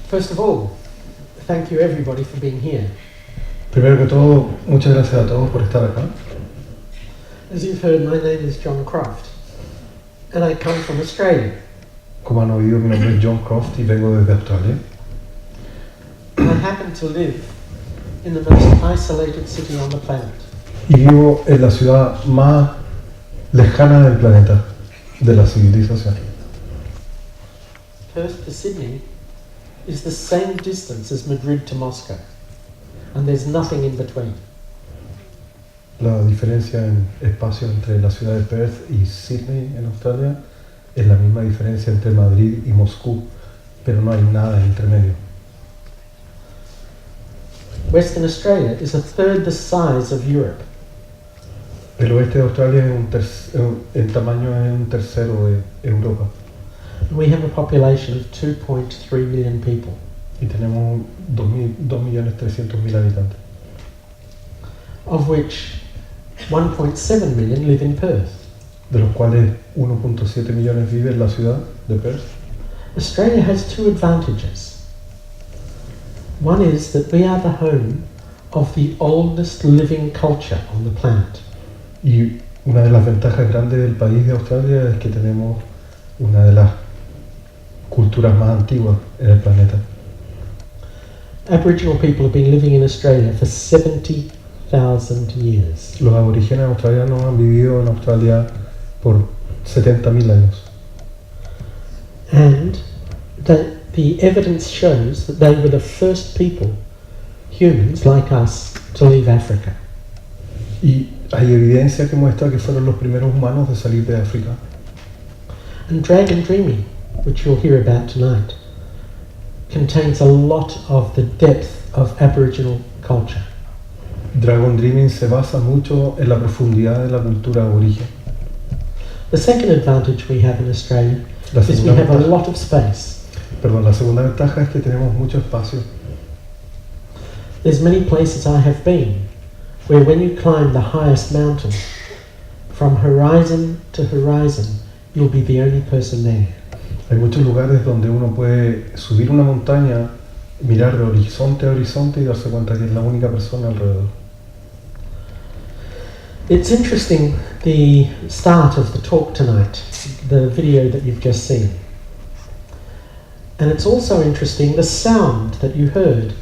First of all, thank you everybody for being here. Primero que todo, muchas gracias a todos por estar acá. As you've heard, my name is John Croft, and I come from Australia. Como han oído, mi nombre es John Croft y vengo desde Australia. I happen to live in the most isolated city on the planet. Y vivo en la ciudad más lejana del planeta, de la civilización. Perth to Sydney is the same distance as Madrid to Moscow, and there's nothing in between. La diferencia en espacio entre la ciudad de Perth y Sydney en Australia es la misma diferencia entre Madrid y Moscú, pero no hay nada entre medio. Western Australia is a third the size of Europe. El oeste de Australia en tamaño es un tercero de Europa. We have a population of 2.3 million people. Y tenemos 2.300.000 habitantes. Of which 1.7 million live in Perth. De los cuales 1.7 millones viven en la ciudad de Perth. Australia has two advantages. One is that we are the home of the oldest living culture on the planet. Y una de las ventajas grandes del país de Australia es que tenemos una de las culturas más antiguas en el planeta. Aboriginal people have been living in Australia for 70,000 years. Los aborígenes australianos han vivido en Australia por 70.000 años. And the evidence shows that they were the first people, humans like us, to leave Africa. Y hay evidencia que muestra que fueron los primeros humanos de salir de África. And Dragon Dreaming, which you'll hear about tonight, contains a lot of the depth of Aboriginal culture. Dragon Dreaming se basa mucho en la profundidad de la cultura aborigen. The second advantage we have in Australia is we have a lot of space. La segunda ventaja es que tenemos mucho espacio. There's many places I have been where when you climb the highest mountain, from horizon to horizon, you'll be the only person there. Hay muchos lugares donde uno puede subir una montaña, mirar de horizonte a horizonte y darse cuenta que es la única persona alrededor. It's interesting, the start of the talk tonight, the video that you've just seen. And it's also interesting the sound that you heard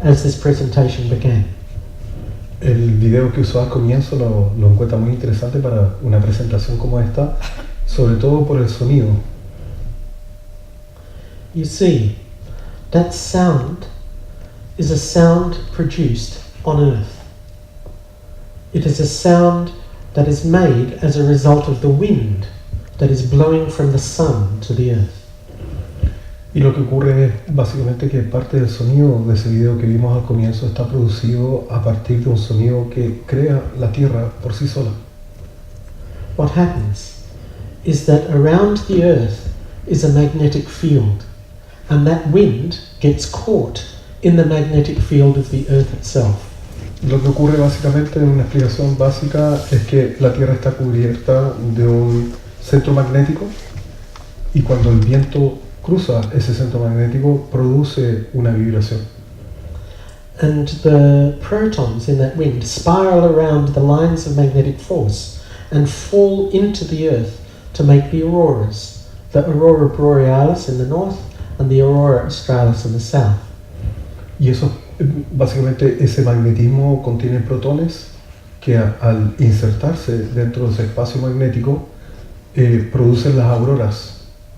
as this presentation began. El video que usó al comienzo lo encuentra muy interesante para una presentación como esta, sobre todo por el sonido. You see, that sound is a sound produced on Earth. It is a sound that is made as a result of the wind that is blowing from the sun to the earth. Y lo que ocurre es básicamente que parte del sonido de ese video que vimos al comienzo está producido a partir de un sonido que crea la Tierra por sí sola. What happens is that around the earth is a magnetic field, and that wind gets caught in the magnetic field of the earth itself. Lo que ocurre básicamente, en una explicación básica, es que la Tierra está cubierta de un centro magnético y cuando el viento cruza ese centro magnético produce una vibración. And the protons in that wind spiral around the lines of magnetic force and fall into the earth to make the auroras, the aurora borealis in the north and the aurora australis in the south. Y eso, básicamente, ese magnetismo contiene protones que al insertarse dentro de ese espacio magnético producen las auroras,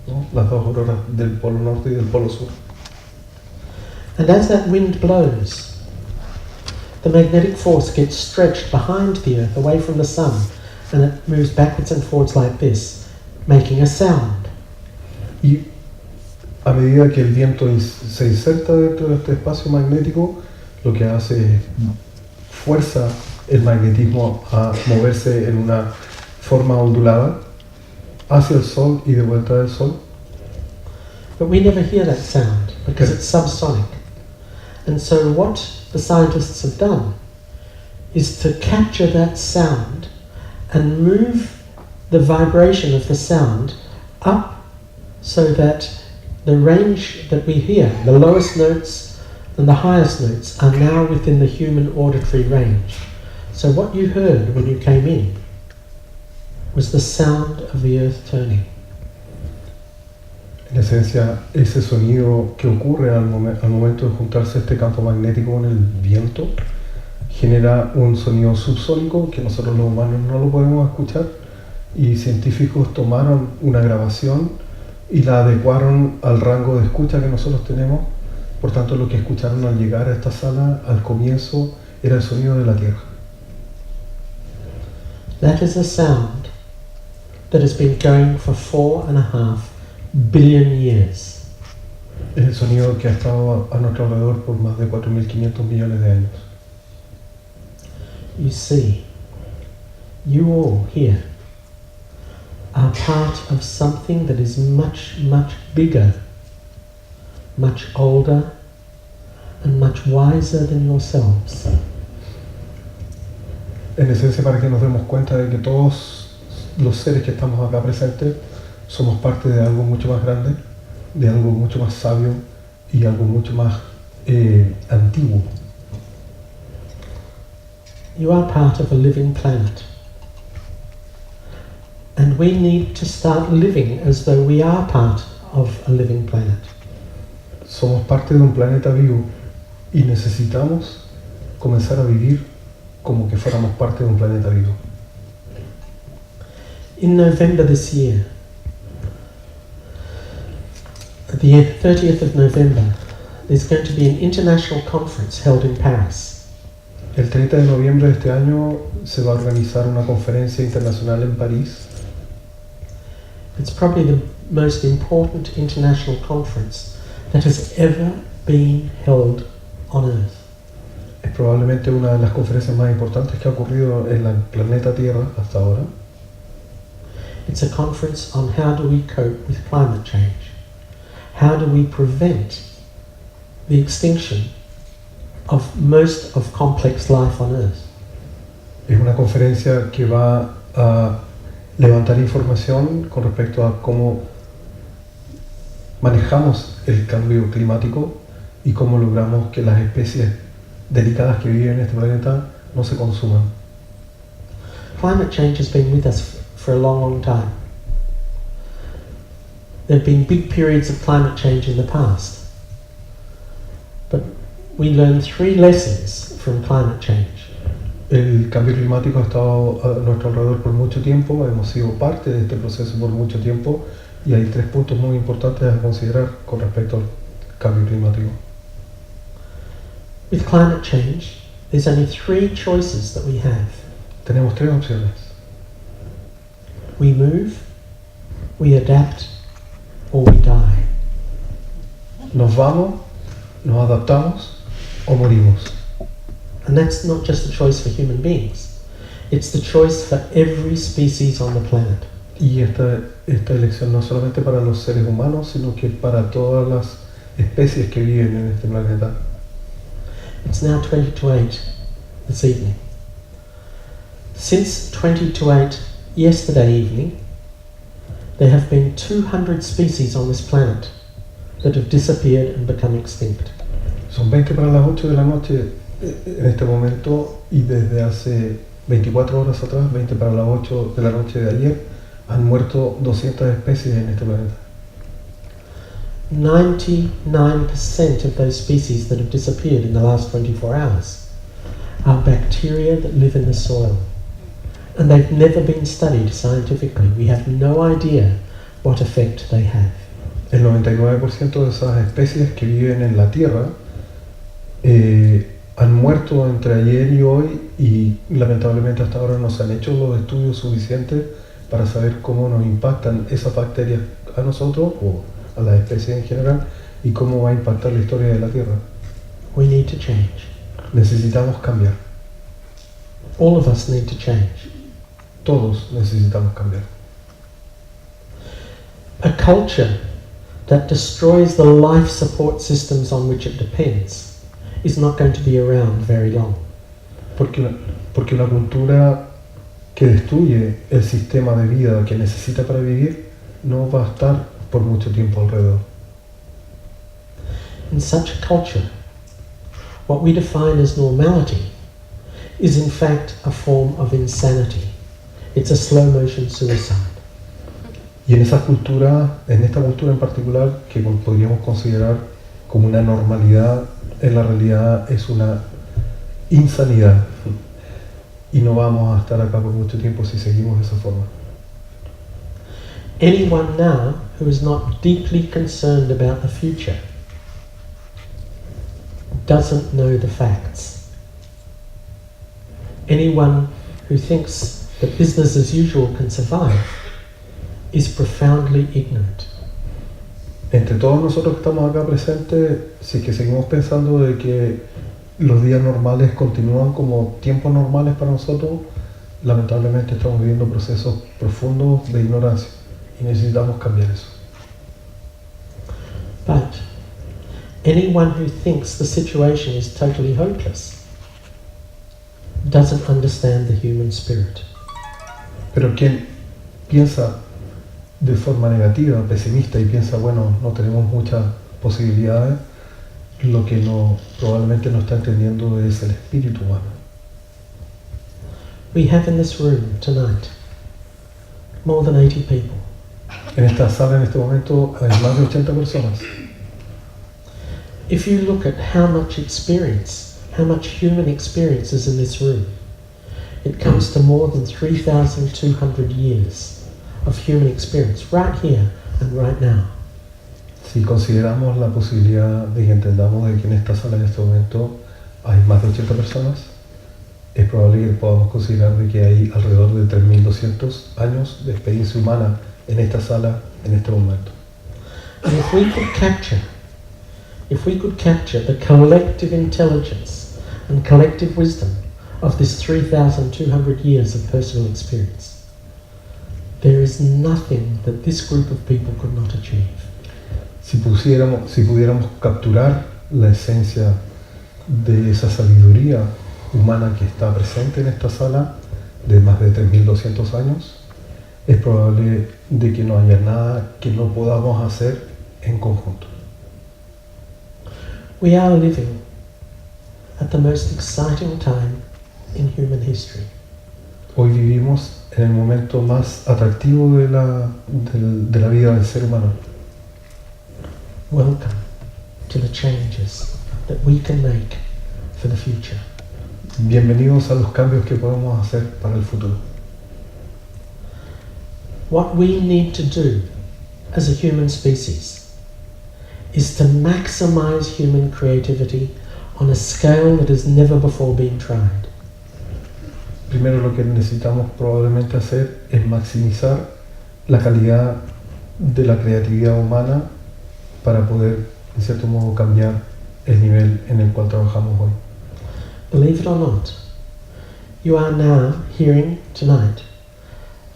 ¿no? Las dos auroras del polo norte y del polo sur. And as that wind blows, the magnetic force gets stretched behind the earth, away from the sun, and it moves backwards and forwards like this, making a sound. Y a medida que el viento se inserta dentro de este espacio magnético, lo que hace es fuerza el magnetismo a moverse en una forma ondulada hacia el sol y de vuelta del sol. But we never hear that sound because it's subsonic. And so what the scientists have done is to capture that sound and move the vibration of the sound up so that the range that we hear, the lowest notes and the highest notes, are now within the human auditory range. So what you heard when you came in was the sound of the earth turning. En esencia, ese sonido que ocurre al momento de juntarse este campo magnético con el viento genera un sonido subsónico que nosotros los humanos no lo podemos escuchar, y científicos tomaron una grabación y la adecuaron al rango de escucha que nosotros tenemos. Por tanto, lo que escucharon al llegar a esta sala al comienzo era el sonido de la Tierra. That is a sound that has been going for 4.5 billion years. Es el sonido que ha estado a nuestro alrededor por más de 4.500 millones de años. You see, you all here are part of something that is much, much bigger, much older, and much wiser than yourselves. En esencia, para que nos demos cuenta de que todos los seres que estamos acá presentes somos parte de algo mucho más grande, de algo mucho más sabio y algo mucho más antiguo. You are part of a living planet. And we need to start living as though we are part of a living planet. Somos parte de un planeta vivo y necesitamos comenzar a vivir como que fuéramos parte de un planeta vivo. In November this year, the 30th of November, there's going to be an international conference held in Paris. El 30 de noviembre de este año se va a organizar una conferencia internacional en París. It's probably the most important international conference that has ever been held on Earth. Es probablemente una de las conferencias más importantes que ha ocurrido en el planeta Tierra hasta ahora. It's a conference on how do we cope with climate change. How do we prevent the extinction of most of complex life on Earth. Es una conferencia que va a levantar información con respecto a cómo manejamos el cambio climático y cómo logramos que las especies delicadas que viven en este planeta no se consuman. Climate change has been with us for a long, long time. There have been big periods of climate change in the past. But we learned 3 lessons from climate change. El cambio climático ha estado a nuestro alrededor por mucho tiempo, hemos sido parte de este proceso por mucho tiempo, y hay 3 puntos muy importantes a considerar con respecto al cambio climático. With climate change, there's only 3 choices that we have. Tenemos 3 opciones. We move, we adapt, or we die. Nos vamos, nos adaptamos o morimos. And that's not just the choice for human beings. It's the choice for every species on the planet. Y esta elección no solamente para los seres humanos, sino que para todas las especies que viven en este planeta. It's now 20 to 8 this evening. Since 20 to 8 yesterday evening, there have been 200 species on this planet that have disappeared and become extinct. Son 20 para las 8 de la noche en este momento, y desde hace 24 horas atrás, 20 para las 8 de la noche de ayer, han muerto 200 especies en este planeta. 99% of those species that have disappeared in the last 24 hours are bacteria that live in the soil. And they've never been studied scientifically. We have no idea what effect they have. El 99% de esas especies que viven en la Tierra han muerto entre ayer y hoy, y lamentablemente hasta ahora no se han hecho los estudios suficientes para saber cómo nos impactan esas bacterias a nosotros o a las especies en general, y cómo va a impactar la historia de la Tierra. We need to change. Necesitamos cambiar. All of us need to change. Todos necesitamos cambiar. A culture that destroys the life support systems on which it depends is not going to be around very long. Porque una cultura que destruye el sistema de vida que necesita para vivir no va a estar por mucho tiempo alrededor. In such a culture, what we define as normality is in fact a form of insanity. It's a slow motion suicide. Y en esta cultura en particular, que podríamos considerar como una normalidad, en la realidad es una insanidad. Y no vamos a estar acá por mucho tiempo si seguimos de esa forma. Anyone now who is not deeply concerned about the future doesn't know the facts. Anyone who thinks that business as usual can survive is profoundly ignorant. Entre todos nosotros que estamos acá presentes, si es que seguimos pensando de que los días normales continúan como tiempos normales para nosotros, lamentablemente estamos viviendo procesos profundos de ignorancia y necesitamos cambiar eso. But anyone who thinks the situation is totally hopeless doesn't understand the human spirit. Pero quien piensa de forma negativa, pesimista y piensa, bueno, no tenemos muchas posibilidades, lo que probablemente no está entendiendo es el espíritu humano. We have in this room tonight more than 80 people. En esta sala en este momento hay más de 80 personas. If you look at how much experience, how much human experience is in this room, it comes to more than 3,200 years of human experience right here and right now. Si consideramos la posibilidad de que entendamos de que en esta sala en este momento hay más de 80 personas, es probable que podamos considerar de que hay alrededor de 3.200 años de experiencia humana en esta sala en este momento. And if we could capture the collective intelligence and collective wisdom of this 3,200 years of personal experience, there is nothing that this group of people could not achieve. Si pudiéramos capturar la esencia de esa sabiduría humana que está presente en esta sala de más de 3.200 años, es probable de que no haya nada que no podamos hacer en conjunto. We are living at the most exciting time in human history. Hoy vivimos en el momento más atractivo de la vida del ser humano. Welcome to the changes that we can make for the future. Bienvenidos a los cambios que podemos hacer para el futuro. What we need to do as a human species is to maximize human creativity on a scale that has never before been tried. Primero lo que necesitamos probablemente hacer es maximizar la calidad de la creatividad humana para poder, en cierto modo, cambiar el nivel en el cual trabajamos hoy. Believe it or not, you are now hearing tonight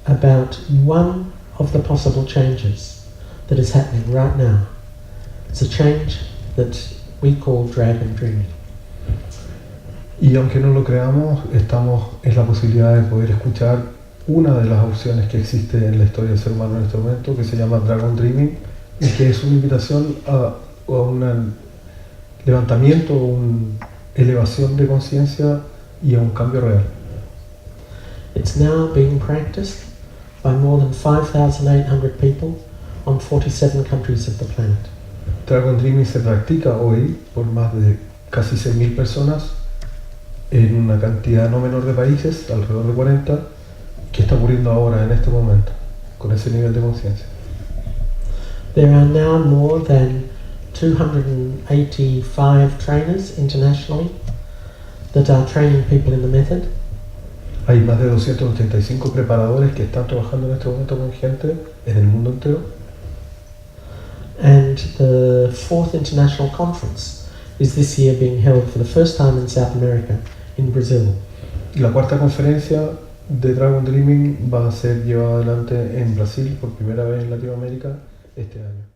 about one of the possible changes that is happening right now. It's a change that we call dragon dreaming. Y aunque no lo creamos, estamos en la posibilidad de poder escuchar una de las opciones que existe en la historia del ser humano en este momento, que se llama Dragon Dreaming, y que es una invitación a un levantamiento, una elevación de conciencia y a un cambio real. It's now being practiced by more than 5,800 people on 47 countries of the planet. Dragon Dreaming se practica hoy por más de casi 6.000 personas en una cantidad no menor de países, alrededor de 40, que está ocurriendo ahora en este momento, con ese nivel de conciencia. There are now more than 285 trainers internationally that are training people in the method. Hay más de 285 preparadores que están trabajando en este momento con gente en el mundo entero. And the 4th International Conference is this year being held for the first time in South America, in Brazil. La cuarta conferencia de Dragon Dreaming va a ser llevada adelante en Brasil por primera vez en Latinoamérica este año.